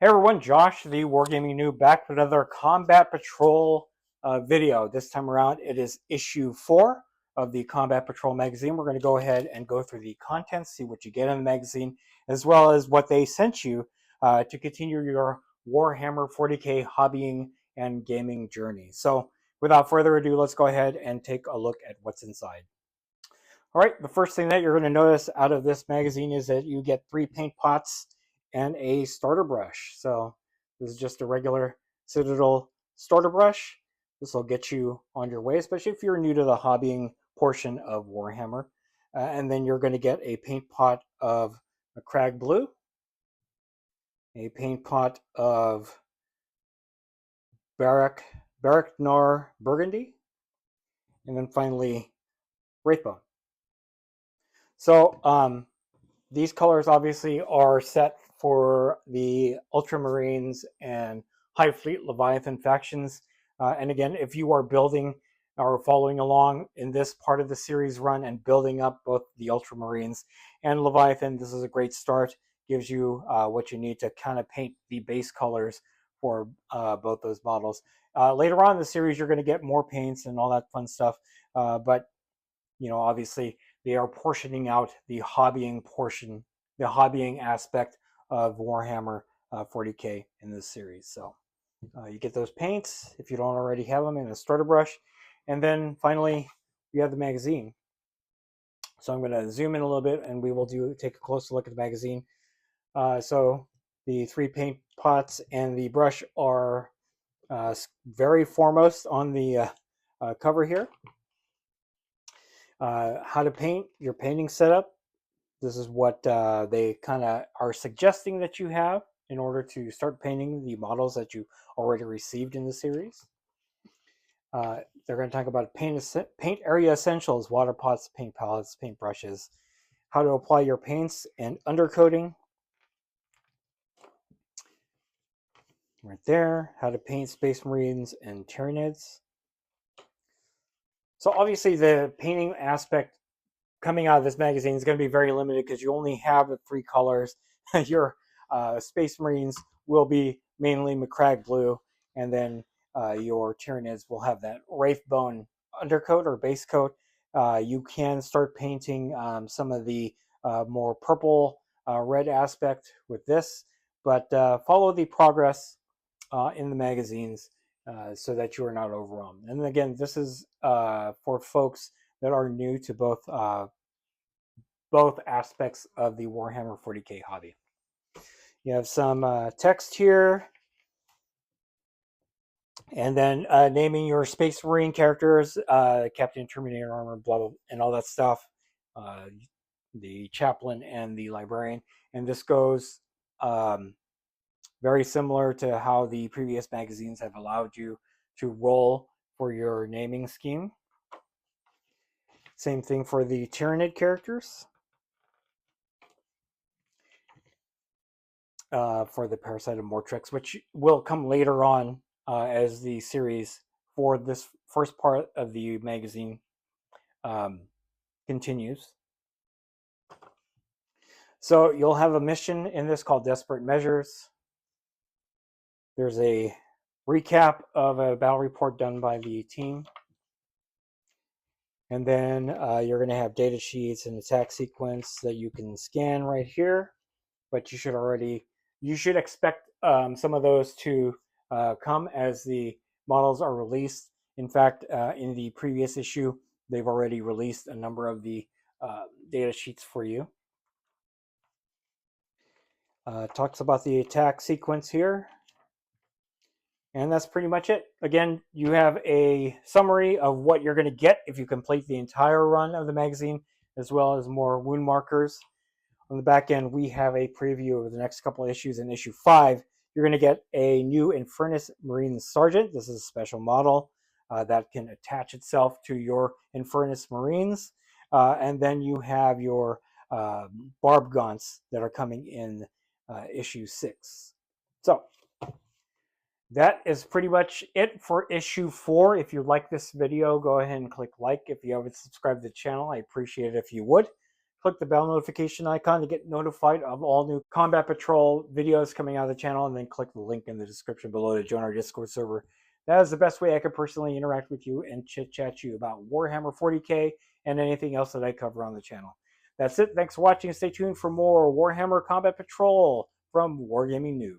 Hey everyone, Josh, the Wargaming Noob, back with another Combat Patrol video. This time around, it is issue 4 of the Combat Patrol magazine. We're going to go ahead and go through the contents, see what you get in the magazine, as well as what they sent you to continue your Warhammer 40K hobbying and gaming journey. So, without further ado, let's go ahead and take a look at what's inside. All right, the first thing that you're going to notice out of this magazine is that you get 3 paint pots and a starter brush. So this is just a regular Citadel starter brush. This will get you on your way, especially if you're new to the hobbying portion of Warhammer. And then you're going to get a paint pot of a Crag Blue, a paint pot of Barrack Nar Burgundy, and then finally Wraithbone. So these colors obviously are set for the Ultramarines and Hive Fleet Leviathan factions. And again, if you are building or following along in this part of the series run and building up both the Ultramarines and Leviathan, this is a great start. Gives you what you need to kind of paint the base colors for both those models. Later on in the series, you're going to get more paints and all that fun stuff. But, you know, obviously, they are portioning out the hobbying portion, the hobbying aspect of Warhammer 40K in this series. So you get those paints if you don't already have them in a starter brush. And then finally, you have the magazine. So I'm going to zoom in a little bit and we will take a closer look at the magazine. So the 3 paint pots and the brush are very foremost on the cover here. How to paint, your painting setup. This is what they kind of are suggesting that you have in order to start painting the models that you already received in the series. They're going to talk about paint area essentials, water pots, paint palettes, paint brushes, how to apply your paints and undercoating. Right there, how to paint Space Marines and Tyranids. So obviously the painting aspect coming out of this magazine is going to be very limited because you only have the 3 colors. Your Space Marines will be mainly Crag Blue, and then your Tyranids will have that Wraithbone undercoat or base coat. You can start painting some of the more purple red aspect with this, but follow the progress in the magazines so that you are not overwhelmed. And again, this is for folks that are new to both aspects of the Warhammer 40K hobby. You have some text here, and then naming your Space Marine characters, Captain Terminator armor, blah, blah, and all that stuff, the Chaplain and the Librarian. And this goes very similar to how the previous magazines have allowed you to roll for your naming scheme. Same thing for the Tyranid characters. For the Parasite of Mortrix, which will come later on as the series for this first part of the magazine continues. So you'll have a mission in this called Desperate Measures. There's a recap of a battle report done by the team. And then you're going to have data sheets and attack sequence that you can scan right here. But you should expect some of those to come as the models are released. In fact, in the previous issue, they've already released a number of the data sheets for you. Talks about the attack sequence here. And that's pretty much it. Again, you have a summary of what you're going to get if you complete the entire run of the magazine, as well as more wound markers. On the back end, we have a preview of the next couple of issues. In issue 5, you're going to get a new Infernus Marine Sergeant. This is a special model that can attach itself to your Infernus Marines. And then you have your Barb Gaunts that are coming in issue 6. So that is pretty much it for issue 4. If you like this video, go ahead and click like. If you haven't subscribed to the channel, I appreciate it if you would. click the bell notification icon to get notified of all new Combat Patrol videos coming out of the channel, and then click the link in the description below to join our Discord server. That is the best way I could personally interact with you and chit-chat you about Warhammer 40K and anything else that I cover on the channel. That's it. Thanks for watching, and stay tuned for more Warhammer Combat Patrol from Wargaming Noob.